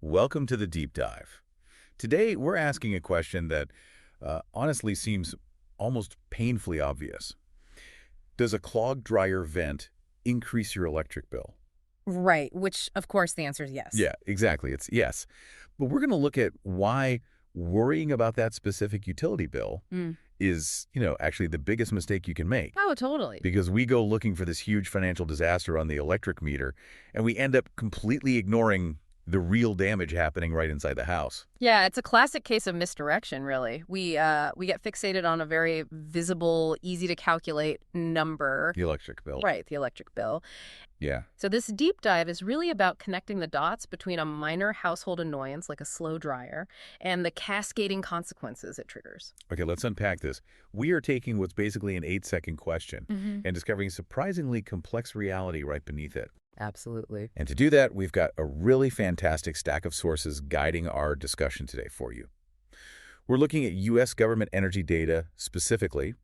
Welcome to the deep dive. Today, we're asking a question that honestly seems almost painfully obvious. Does a clogged dryer vent increase your electric bill? Right, which, of course, the answer is yes. Yeah, exactly. It's yes. But we're going to look at why worrying about that specific utility bill Mm. is, actually the biggest mistake you can make. Oh, totally. Because we go looking for this huge financial disaster on the electric meter, and we end up completely ignoring the real damage happening right inside the house. Yeah, it's a classic case of misdirection, really. We get fixated on a very visible, easy to calculate number. The electric bill. Right, the electric bill. Yeah. So this deep dive is really about connecting the dots between a minor household annoyance, like a slow dryer, and the cascading consequences it triggers. Okay, let's unpack this. We are taking what's basically an 8-second question and discovering surprisingly complex reality right beneath it. Absolutely. And to do that, we've got a really fantastic stack of sources guiding our discussion today for you. We're looking at U.S. government energy data, specifically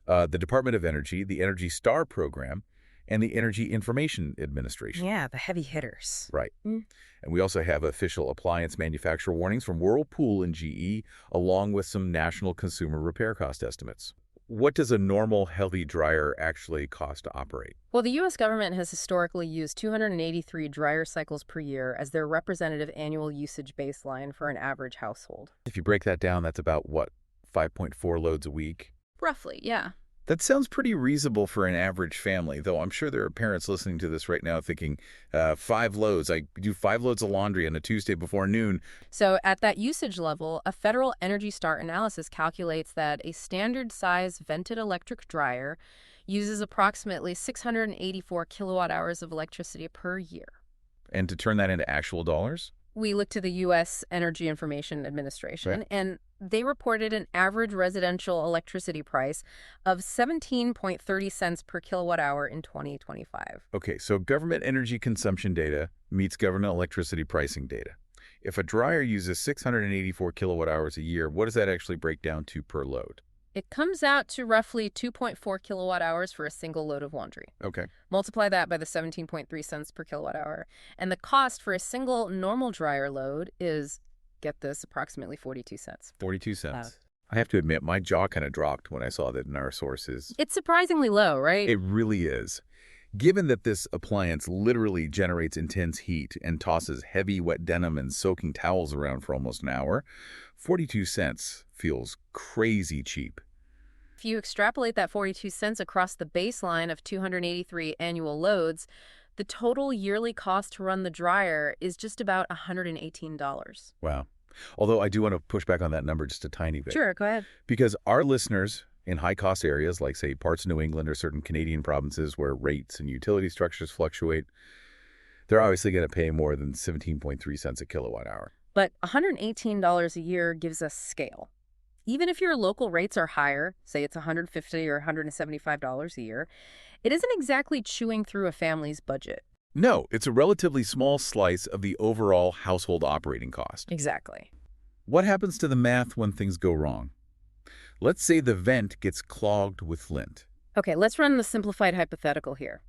the Department of Energy, the Energy Star program, and the Energy Information Administration. Yeah, the heavy hitters. Right. And we also have official appliance manufacturer warnings from Whirlpool and GE, along with some national consumer repair cost estimates. What does a normal heavy dryer actually cost to operate? Well, the U.S. government has historically used 283 dryer cycles per year as their representative annual usage baseline for an average household. If you break that down, that's about, what, 5.4 loads a week? Roughly, yeah. That sounds pretty reasonable for an average family, though I'm sure there are parents listening to this right now thinking, 5 loads. I do 5 loads of laundry on a Tuesday before noon. So at that usage level, a federal Energy Star analysis calculates that a standard-size vented electric dryer uses approximately 684 kilowatt hours of electricity per year. And to turn that into actual dollars? We looked to the U.S. Energy Information Administration, Right. and they reported an average residential electricity price of 17.30 cents per kilowatt hour in 2025. Okay, so government energy consumption data meets government electricity pricing data. If a dryer uses 684 kilowatt hours a year, what does that actually break down to per load? It comes out to roughly 2.4 kilowatt hours for a single load of laundry. Okay. Multiply that by the 17.3 cents per kilowatt hour, and the cost for a single normal dryer load is, get this, approximately 42 cents. 42 cents. Wow. I have to admit, my jaw kind of dropped when I saw that in our sources. It's surprisingly low, right? It really is. Given that this appliance literally generates intense heat and tosses heavy wet denim and soaking towels around for almost an hour, 42 cents feels crazy cheap. If you extrapolate that 42 cents across the baseline of 283 annual loads, the total yearly cost to run the dryer is just about $118. Wow. Although I do want to push back on that number just a tiny bit. Sure, go ahead. Because our listeners in high-cost areas like, say, parts of New England or certain Canadian provinces where rates and utility structures fluctuate, they're obviously going to pay more than 17.3 cents a kilowatt hour. But $118 a year gives us scale. Even if your local rates are higher, say it's $150 or $175 a year, it isn't exactly chewing through a family's budget. No, it's a relatively small slice of the overall household operating cost. Exactly. What happens to the math when things go wrong? Let's say the vent gets clogged with lint. Okay, let's run the simplified hypothetical here.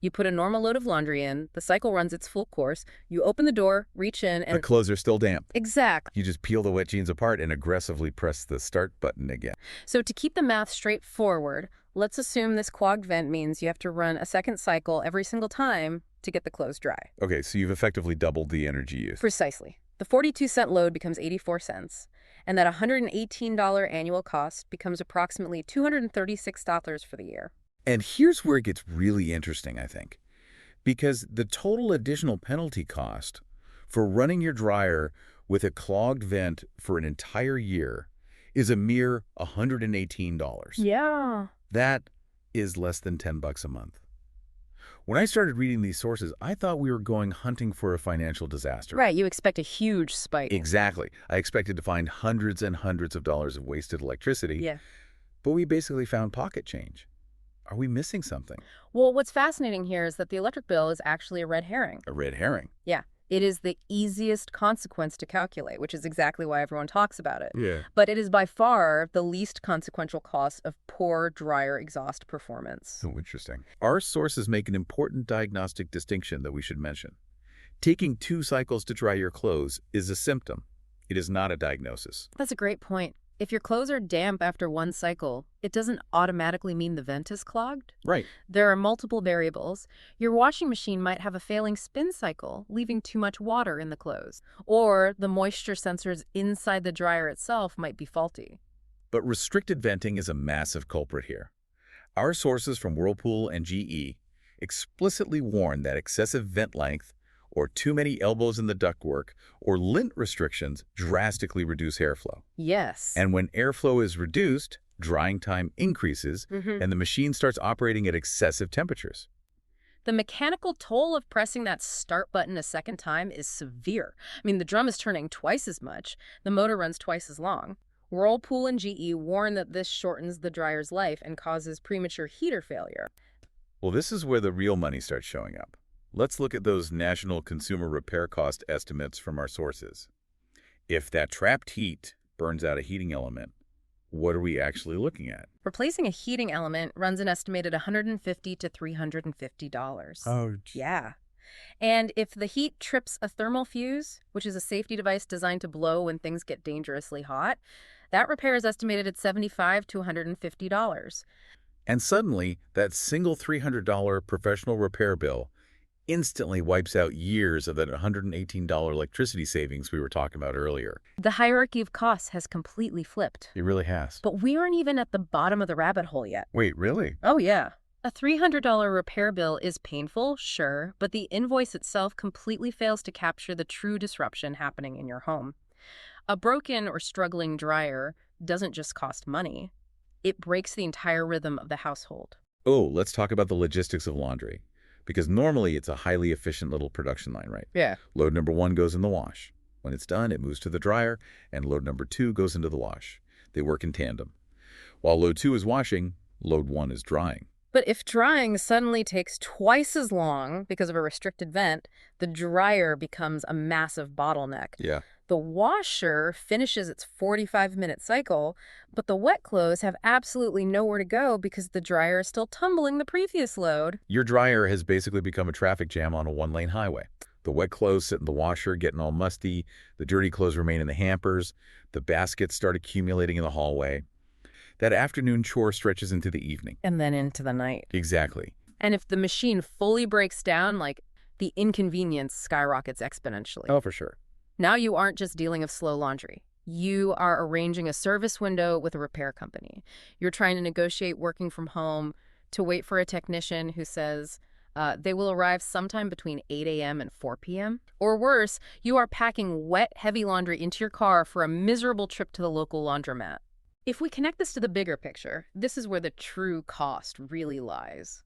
You put a normal load of laundry in, the cycle runs its full course, you open the door, reach in, and... The clothes are still damp. Exactly. You just peel the wet jeans apart and aggressively press the start button again. So to keep the math straightforward, let's assume this clogged vent means you have to run a second cycle every single time to get the clothes dry. Okay, so you've effectively doubled the energy use. Precisely. The 42-cent load becomes 84 cents, and that $118 annual cost becomes approximately $236 for the year. And here's where it gets really interesting, I think. Because the total additional penalty cost for running your dryer with a clogged vent for an entire year is a mere $118. Yeah. That is less than $10 a month. When I started reading these sources, I thought we were going hunting for a financial disaster. Right, you expect a huge spike. Exactly. I expected to find hundreds and hundreds of dollars of wasted electricity. Yeah. But we basically found pocket change. Are we missing something? Well, what's fascinating here is that the electric bill is actually a red herring. A red herring. Yeah. It is the easiest consequence to calculate, which is exactly why everyone talks about it. Yeah. But it is by far the least consequential cost of poor dryer exhaust performance. So interesting. Our sources make an important diagnostic distinction that we should mention. Taking 2 cycles to dry your clothes is a symptom. It is not a diagnosis. That's a great point. If your clothes are damp after one cycle, it doesn't automatically mean the vent is clogged. Right. There are multiple variables. Your washing machine might have a failing spin cycle, leaving too much water in the clothes. Or the moisture sensors inside the dryer itself might be faulty. But restricted venting is a massive culprit here. Our sources from Whirlpool and GE explicitly warn that excessive vent length, or too many elbows in the ductwork, or lint restrictions drastically reduce airflow. Yes. And when airflow is reduced, drying time increases, and the machine starts operating at excessive temperatures. The mechanical toll of pressing that start button a second time is severe. I mean, the drum is turning twice as much. The motor runs twice as long. Whirlpool and GE warn that this shortens the dryer's life and causes premature heater failure. Well, this is where the real money starts showing up. Let's look at those national consumer repair cost estimates from our sources. If that trapped heat burns out a heating element, what are we actually looking at? Replacing a heating element runs an estimated $150 to $350. Oh, Yeah. And if the heat trips a thermal fuse, which is a safety device designed to blow when things get dangerously hot, that repair is estimated at $75 to $150. And suddenly, that single $300 professional repair bill instantly wipes out years of that $118 electricity savings we were talking about earlier. The hierarchy of costs has completely flipped. It really has. But we aren't even at the bottom of the rabbit hole yet. Wait, really? Oh, yeah. A $300 repair bill is painful, sure, but the invoice itself completely fails to capture the true disruption happening in your home. A broken or struggling dryer doesn't just cost money. It breaks the entire rhythm of the household. Oh, let's talk about the logistics of laundry. Because normally it's a highly efficient little production line, right? Yeah. Load number 1 goes in the wash. When it's done, it moves to the dryer, and load number 2 goes into the wash. They work in tandem. While load 2 is washing, load 1 is drying. But if drying suddenly takes twice as long because of a restricted vent, the dryer becomes a massive bottleneck. Yeah. The washer finishes its 45-minute cycle, but the wet clothes have absolutely nowhere to go because the dryer is still tumbling the previous load. Your dryer has basically become a traffic jam on a one-lane highway. The wet clothes sit in the washer, getting all musty. The dirty clothes remain in the hampers. The baskets start accumulating in the hallway. That afternoon chore stretches into the evening. And then into the night. Exactly. And if the machine fully breaks down, the inconvenience skyrockets exponentially. Oh, for sure. Now you aren't just dealing with slow laundry. You are arranging a service window with a repair company. You're trying to negotiate working from home, to wait for a technician who says they will arrive sometime between 8 a.m. and 4 p.m. Or worse, you are packing wet, heavy laundry into your car for a miserable trip to the local laundromat. If we connect this to the bigger picture, this is where the true cost really lies.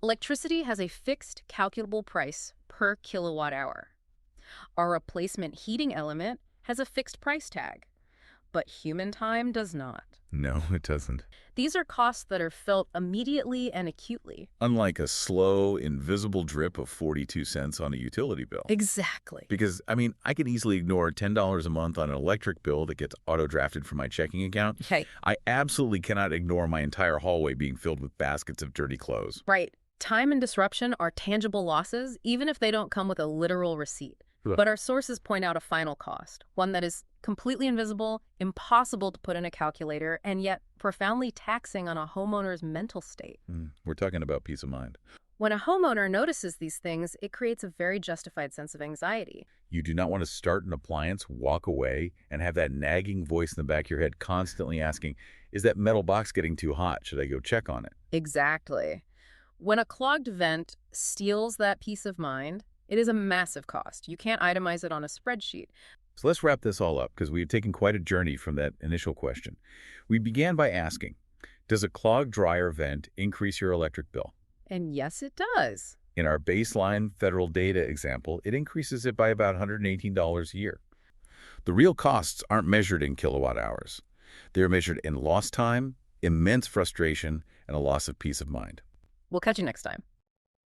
Electricity has a fixed, calculable price per kilowatt hour. Our replacement heating element has a fixed price tag, but human time does not. No, it doesn't. These are costs that are felt immediately and acutely. Unlike a slow, invisible drip of 42 cents on a utility bill. Exactly. Because, I can easily ignore $10 a month on an electric bill that gets auto-drafted from my checking account. Okay. I absolutely cannot ignore my entire hallway being filled with baskets of dirty clothes. Right. Time and disruption are tangible losses, even if they don't come with a literal receipt. But our sources point out a final cost, one that is completely invisible, impossible to put in a calculator, and yet profoundly taxing on a homeowner's mental state. We're talking about peace of mind. When a homeowner notices these things, it creates a very justified sense of anxiety. You do not want to start an appliance, walk away, and have that nagging voice in the back of your head constantly asking, is that metal box getting too hot? Should I go check on it? Exactly. When a clogged vent steals that peace of mind, it is a massive cost. You can't itemize it on a spreadsheet. So let's wrap this all up, because we've taken quite a journey from that initial question. We began by asking, does a clogged dryer vent increase your electric bill? And yes, it does. In our baseline federal data example, it increases it by about $118 a year. The real costs aren't measured in kilowatt hours. They're measured in lost time, immense frustration, and a loss of peace of mind. We'll catch you next time.